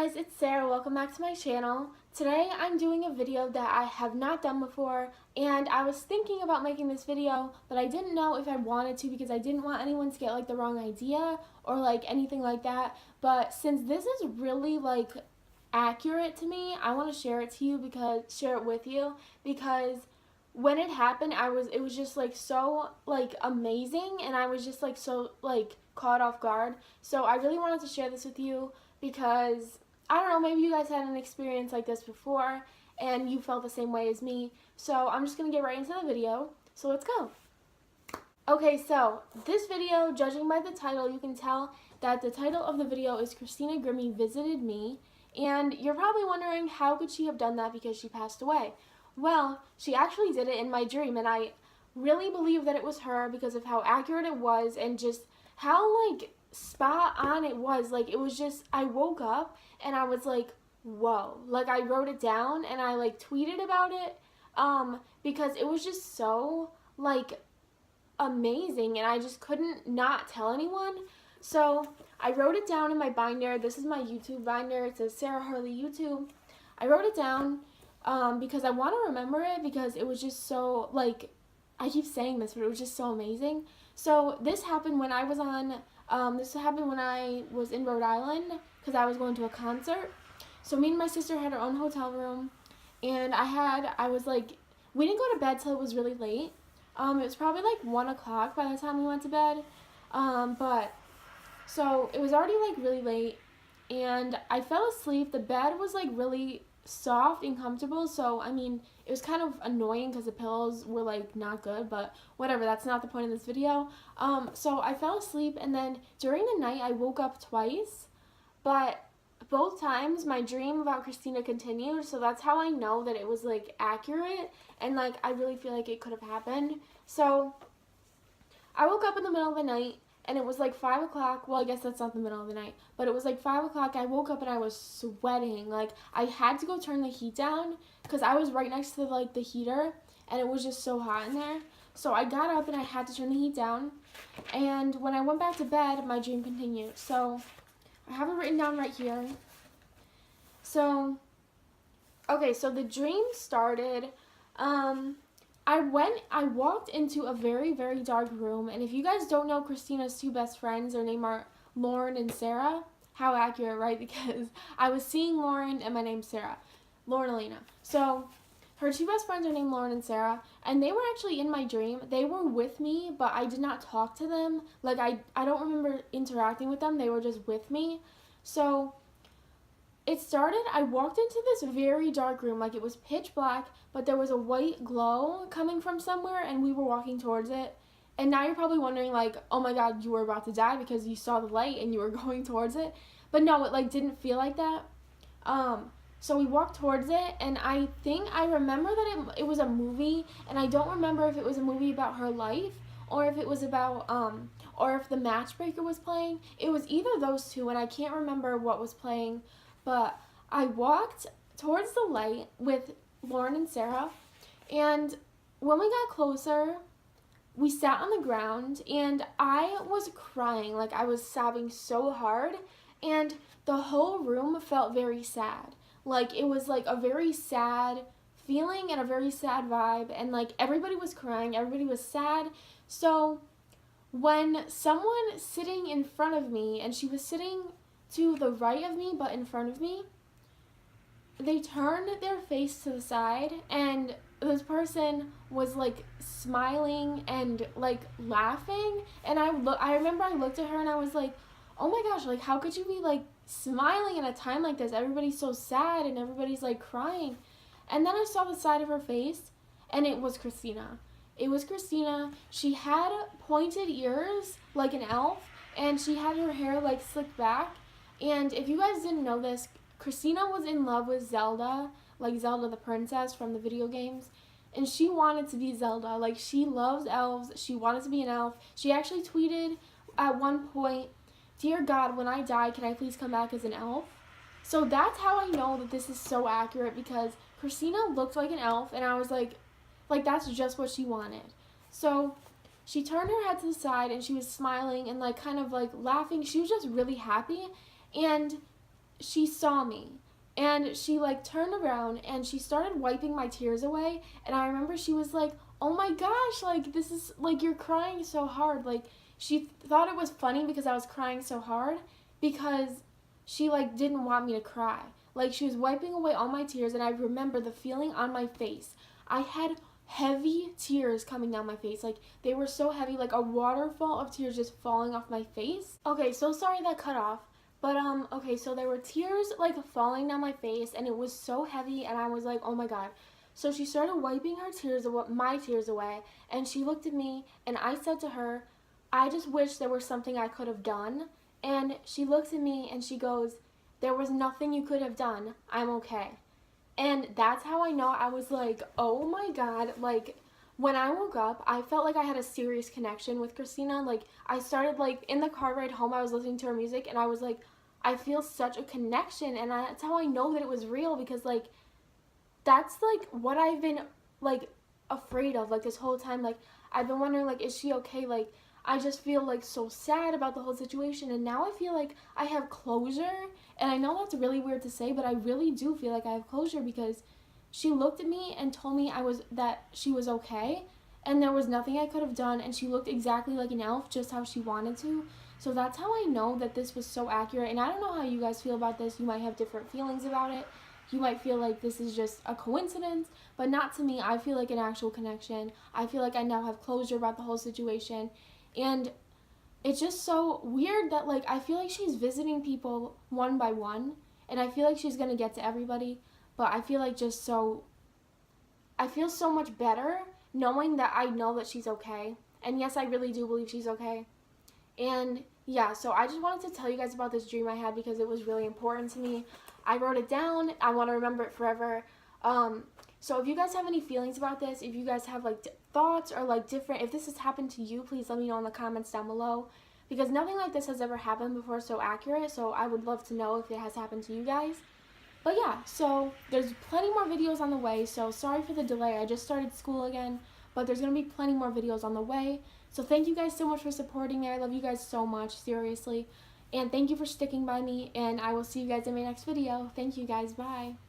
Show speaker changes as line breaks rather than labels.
guys, it's Sarah. Welcome back to my channel. Today I'm doing a video that I have not done before, and I was thinking about making this video, but I didn't know if I wanted to because I didn't want anyone to get like the wrong idea or like anything like that. But since this is really like accurate to me, I want to share it with you because when it happened, it was just like so like amazing, and I was just like so like caught off guard. So I really wanted to share this with you because I don't know, maybe you guys had an experience like this before and you felt the same way as me. So I'm just gonna get right into the video. So let's go. Okay, so this video, judging by the title, you can tell that the title of the video is Christina Grimmie Visited Me. And you're probably wondering, how could she have done that because she passed away? Well, she actually did it in my dream, and I really believe that it was her because of how accurate it was and just how like spot on it was. Like, it was just, I woke up and I was like, whoa. Like, I wrote it down and I like tweeted about it because it was just so like amazing, and I just couldn't not tell anyone. So I wrote it down in my binder. This is my YouTube binder. It says Sara Harlee YouTube. I wrote it down because I want to remember it because it was just so, like, I keep saying this, but it was just so amazing. So this happened when I was in Rhode Island because I was going to a concert. So me and my sister had our own hotel room, and we didn't go to bed till it was really late. It was probably like 1 o'clock by the time we went to bed. So it was already like really late, and I fell asleep. The bed was like really soft and comfortable, so I mean, it was kind of annoying because the pillows were like not good, but whatever, that's not the point of this video. So I fell asleep, and then during the night I woke up twice, but both times my dream about Christina continued, so that's how I know that it was like accurate, and like I really feel like it could have happened. So I woke up in the middle of the night, and it was like 5 o'clock. Well, I guess that's not the middle of the night, but it was like 5 o'clock. I woke up and I was sweating. Like, I had to go turn the heat down because I was right next to like the heater, and it was just so hot in there. So I got up and I had to turn the heat down, and when I went back to bed, my dream continued. So I have it written down right here. So, okay, so the dream started, I walked into a very, very dark room, and if you guys don't know Christina's two best friends, their name are Lauren and Sarah. How accurate, right? Because I was seeing Lauren and my name's Sarah. Lauren Elena. So, her two best friends are named Lauren and Sarah, and they were actually in my dream. They were with me, but I did not talk to them. Like, I don't remember interacting with them. They were just with me. So it started, I walked into this very dark room, like it was pitch black, but there was a white glow coming from somewhere, and we were walking towards it. And now you're probably wondering, like, oh my god, you were about to die because you saw the light and you were going towards it. But no, it like didn't feel like that. So we walked towards it, and I remember that it was a movie, and I don't remember if it was a movie about her life or if it was about, or if the Matchbreaker was playing. It was either those two, and I can't remember what was playing. But I walked towards the light with Lauren and Sarah, and when we got closer, we sat on the ground, and I was crying. Like, I was sobbing so hard, and the whole room felt very sad. Like, it was like a very sad feeling and a very sad vibe, and like everybody was crying, everybody was sad. So when someone sitting in front of me, and she was sitting to the right of me but in front of me, they turned their face to the side, and this person was like smiling and like laughing, and I remember I looked at her and I was like, oh my gosh, like, how could you be like smiling at a time like this? Everybody's so sad and everybody's like crying. And then I saw the side of her face, and it was Christina. It was Christina. She had pointed ears like an elf, and she had her hair like slicked back. And if you guys didn't know this, Christina was in love with Zelda, like Zelda the princess from the video games, and she wanted to be Zelda. Like, she loves elves. She wanted to be an elf. She actually tweeted at one point, "Dear God, when I die, can I please come back as an elf?" So that's how I know that this is so accurate, because Christina looked like an elf, and I was like that's just what she wanted. So she turned her head to the side, and she was smiling and like kind of like laughing. She was just really happy. And she saw me, and she like turned around and she started wiping my tears away, and I remember she was like, "Oh my gosh, like this is like you're crying so hard." Like she thought it was funny because I was crying so hard, because she like didn't want me to cry. Like she was wiping away all my tears, and I remember the feeling on my face. I had heavy tears coming down my face. Like they were so heavy, like a waterfall of tears just falling off my face. Okay, so sorry that cut off. But okay, so there were tears like falling down my face, and it was so heavy, and I was like, "Oh my god." So she started wiping her tears, my tears away, and she looked at me, and I said to her, "I just wish there was something I could have done." And she looks at me and she goes, "There was nothing you could have done. I'm okay." And that's how I know. I was like, "Oh my god." Like when I woke up, I felt like I had a serious connection with Christina. Like I started like in the car ride home, I was listening to her music, and I was like, I feel such a connection, and that's how I know that it was real, because like that's like what I've been like afraid of like this whole time. Like I've been wondering, like, is she okay? Like I just feel like so sad about the whole situation, and now I feel like I have closure. And I know that's really weird to say, but I really do feel like I have closure, because she looked at me and told me that she was okay, and there was nothing I could have done, and she looked exactly like an elf, just how she wanted to. So that's how I know that this was so accurate. And I don't know how you guys feel about this. You might have different feelings about it. You might feel like this is just a coincidence, but not to me. I feel like an actual connection. I feel like I now have closure about the whole situation. And it's just so weird that like I feel like she's visiting people one by one, and I feel like she's going to get to everybody, but I feel like I feel so much better knowing that I know that she's okay. And yes, I really do believe she's okay. And yeah, so I just wanted to tell you guys about this dream I had, because it was really important to me. I wrote it down. I want to remember it forever. So if you guys have any feelings about this, if you guys have like thoughts, or like different, if this has happened to you, please let me know in the comments down below, because nothing like this has ever happened before so accurate. So I would love to know if it has happened to you guys. But yeah, so there's plenty more videos on the way. So sorry for the delay. I just started school again, but there's going to be plenty more videos on the way. So thank you guys so much for supporting me. I love you guys so much, seriously. And thank you for sticking by me, and I will see you guys in my next video. Thank you guys. Bye.